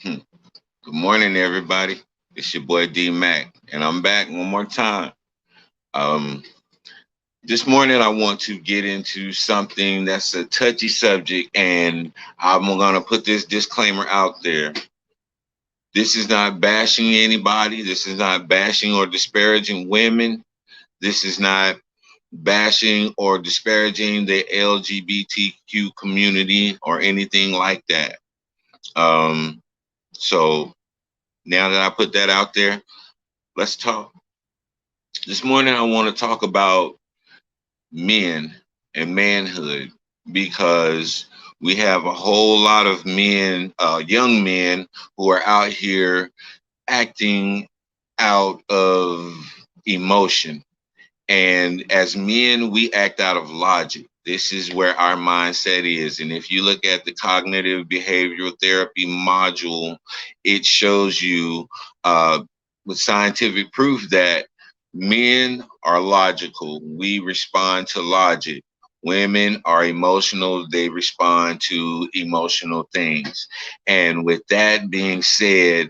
Hmm. Good morning, everybody. It's your boy D Mac, and I'm back one more time. Um, this morning, I want to get into something that's a touchy subject, and I'm gonna put this disclaimer out there. This is not bashing anybody. This is not bashing or disparaging women. This is not bashing or disparaging the LGBTQ community or anything like that. Um, so now that I put that out there, let's talk. This morning, I want to talk about men and manhood because we have a whole lot of men, young men, who are out here acting out of emotion. And as men, we act out of logic. This is where our mindset is. And if you look at the cognitive behavioral therapy module, it shows you with scientific proof that men are logical. We respond to logic. Women are emotional. They respond to emotional things. And with that being said,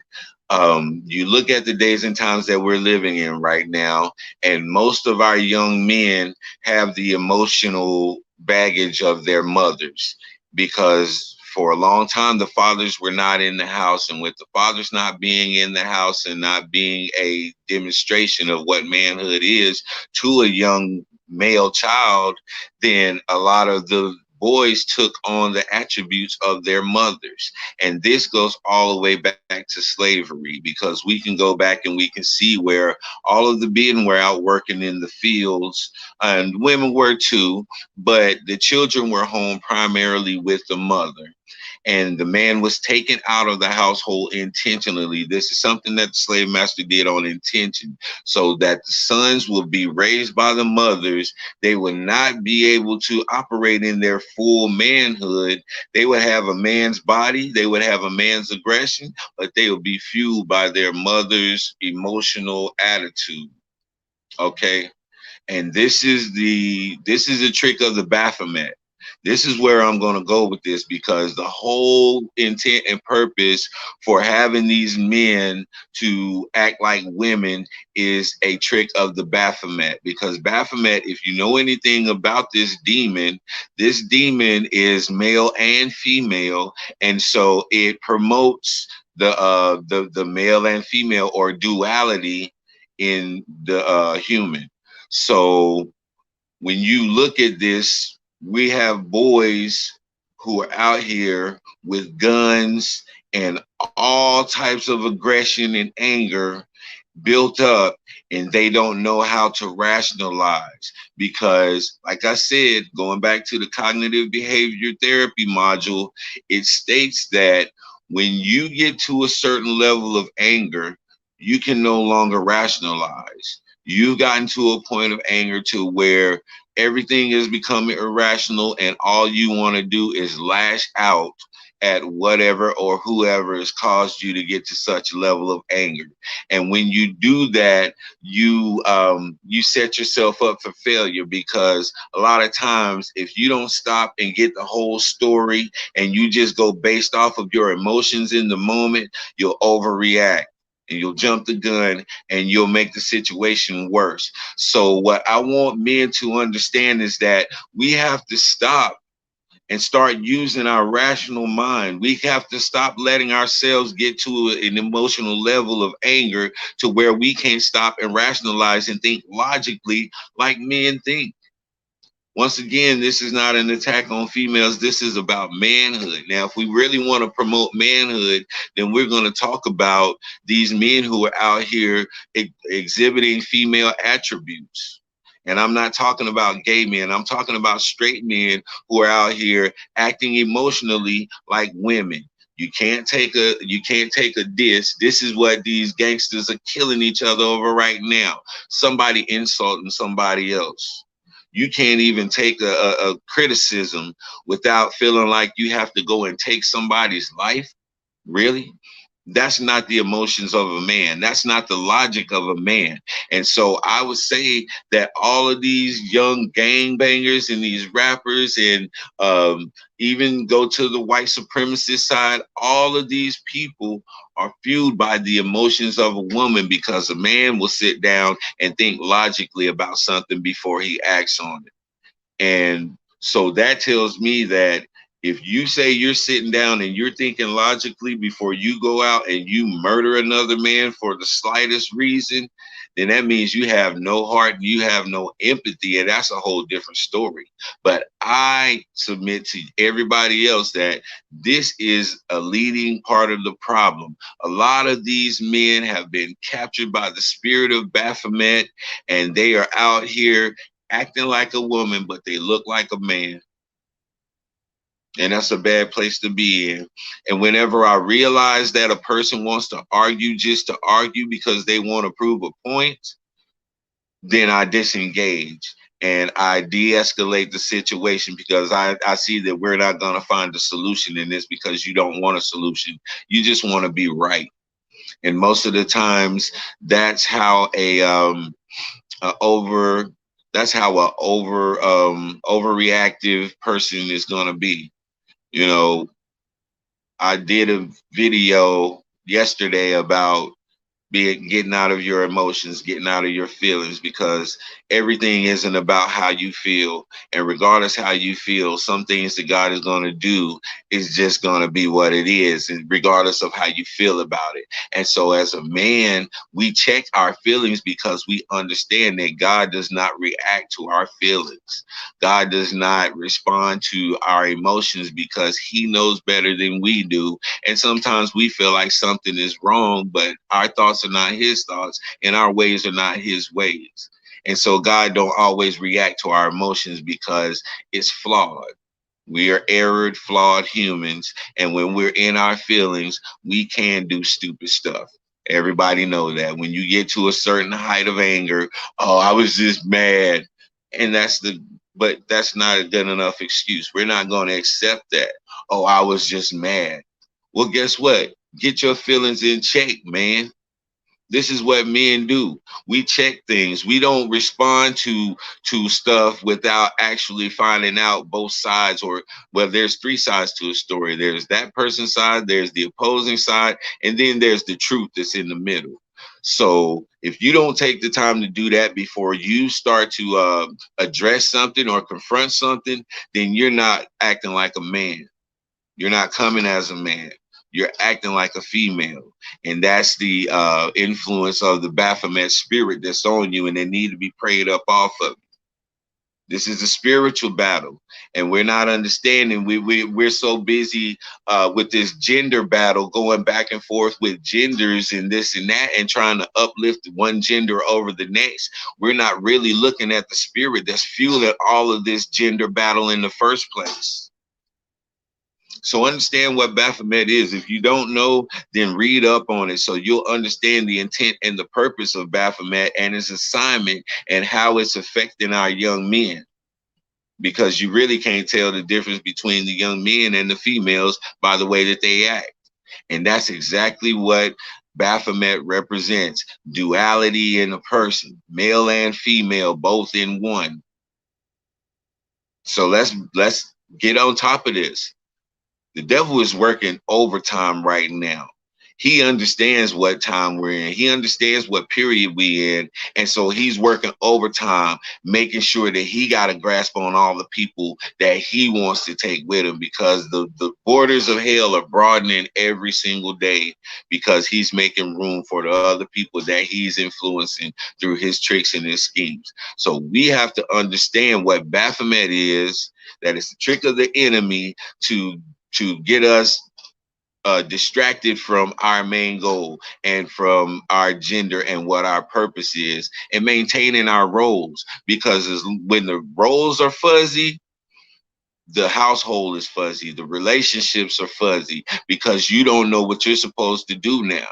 you look at the days and times that we're living in right now, and most of our young men have the emotional baggage of their mothers because for a long time the fathers were not in the house, and with the fathers not being in the house and not being a demonstration of what manhood is to a young male child, then a lot of the boys took on the attributes of their mothers. And this goes all the way back to slavery, because we can go back and we can see where all of the men were out working in the fields, and women were too, but the children were home primarily with the mother. And the man was taken out of the household intentionally. This is something that the slave master did on intention, so that the sons will be raised by the mothers. They would not be able to operate in their full manhood. They would have a man's body, they would have a man's aggression, but they would be fueled by their mother's emotional attitude. Okay. And this is a trick of the Baphomet. This is where I'm going to go with this, because the whole intent and purpose for having these men to act like women is a trick of the Baphomet. Because Baphomet, if you know anything about this demon is male and female, and so it promotes the male and female, or duality, in the human. So when you look at this, we have boys who are out here with guns and all types of aggression and anger built up, and they don't know how to rationalize. Because, like I said, going back to the cognitive behavior therapy module, it states that when you get to a certain level of anger, you can no longer rationalize. You've gotten to a point of anger to where everything is becoming irrational, and all you want to do is lash out at whatever or whoever has caused you to get to such a level of anger. And when you do that, you set yourself up for failure, because a lot of times, if you don't stop and get the whole story and you just go based off of your emotions in the moment, you'll overreact and you'll jump the gun and you'll make the situation worse. So what I want men to understand is that we have to stop and start using our rational mind. We have to stop letting ourselves get to an emotional level of anger to where we can't stop and rationalize and think logically like men think. Once again, this is not an attack on females. This is about manhood. Now, if we really want to promote manhood, then we're going to talk about these men who are out here exhibiting female attributes. And I'm not talking about gay men. I'm talking about straight men who are out here acting emotionally like women. You can't take a diss. This is what these gangsters are killing each other over right now. Somebody insulting somebody else. You can't even take a criticism without feeling like you have to go and take somebody's life. Really? That's not the emotions of a man. That's not the logic of a man. And so I would say that all of these young gangbangers and these rappers and even go to the white supremacist side, all of these people are fueled by the emotions of a woman, because a man will sit down and think logically about something before he acts on it. And so that tells me that if you say you're sitting down and you're thinking logically before you go out and you murder another man for the slightest reason, then that means you have no heart, you have no empathy, and that's a whole different story. But I submit to everybody else that this is a leading part of the problem. A lot of these men have been captured by the spirit of Baphomet, and they are out here acting like a woman, but they look like a man. And that's a bad place to be in. And whenever I realize that a person wants to argue just to argue because they want to prove a point, then I disengage and I de-escalate the situation, because I see that we're not going to find a solution in this, because you don't want a solution. You just want to be right. And most of the times that's how a over that's how a overreactive person is going to be. You know, I did a video yesterday about getting out of your emotions, getting out of your feelings, because everything isn't about how you feel. And regardless how you feel, some things that God is going to do is just going to be what it is, and regardless of how you feel about it. And so as a man, we check our feelings because we understand that God does not react to our feelings. God does not respond to our emotions because he knows better than we do. And sometimes we feel like something is wrong, but our thoughts are not his thoughts and our ways are not his ways. And so God don't always react to our emotions because it's flawed. We are erred, flawed humans. And when we're in our feelings, we can do stupid stuff. Everybody know that. When you get to a certain height of anger, oh, I was just mad. And but that's not a good enough excuse. We're not going to accept that. Oh, I was just mad. Well, guess what? Get your feelings in check, man. This is what men do. We check things. We don't respond to stuff without actually finding out both sides, or well, there's three sides to a story. There's that person's side, there's the opposing side, and then there's the truth that's in the middle. So if you don't take the time to do that before you start to address something or confront something, then you're not acting like a man. You're not coming as a man. You're acting like a female. And that's the influence of the Baphomet spirit that's on you, and they need to be prayed up off of you. This is a spiritual battle, and we're not understanding. We're so busy with this gender battle, going back and forth with genders and this and that, and trying to uplift one gender over the next. We're not really looking at the spirit that's fueling all of this gender battle in the first place. So understand what Baphomet is. If you don't know, then read up on it so you'll understand the intent and the purpose of Baphomet and its assignment and how it's affecting our young men. Because you really can't tell the difference between the young men and the females by the way that they act. And that's exactly what Baphomet represents: duality in a person, male and female, both in one. So let's get on top of this. The devil is working overtime right now. He understands what time we're in. He understands what period we in. And so he's working overtime, making sure that he got a grasp on all the people that he wants to take with him, because the borders of hell are broadening every single day, because he's making room for the other people that he's influencing through his tricks and his schemes. So we have to understand what Baphomet is, that it's the trick of the enemy to get us distracted from our main goal and from our gender and what our purpose is, and maintaining our roles. Because when the roles are fuzzy, the household is fuzzy, the relationships are fuzzy, because you don't know what you're supposed to do now.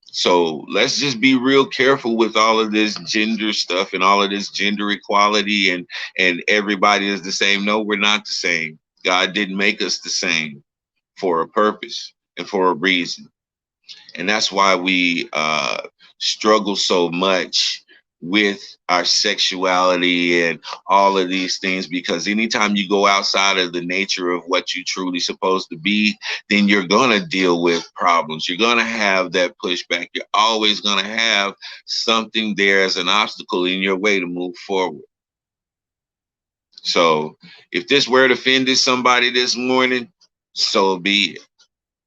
So let's just be real careful with all of this gender stuff and all of this gender equality and everybody is the same. No, we're not the same. God didn't make us the same, for a purpose and for a reason. And that's why we struggle so much with our sexuality and all of these things, because anytime you go outside of the nature of what you truly supposed to be, then you're going to deal with problems. You're going to have that pushback. You're always going to have something there as an obstacle in your way to move forward. So if this word offended somebody this morning, so be it.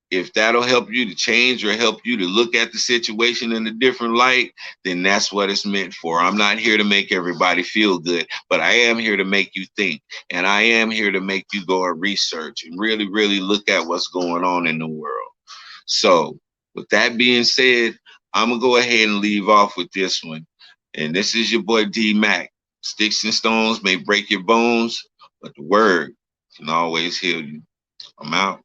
If that'll help you to change or help you to look at the situation in a different light, then that's what it's meant for. I'm not here to make everybody feel good, but I am here to make you think. And I am here to make you go and research and really, really look at what's going on in the world. So with that being said, I'm going to go ahead and leave off with this one. And this is your boy D Mac. Sticks and stones may break your bones, but the word can always heal you. I'm out.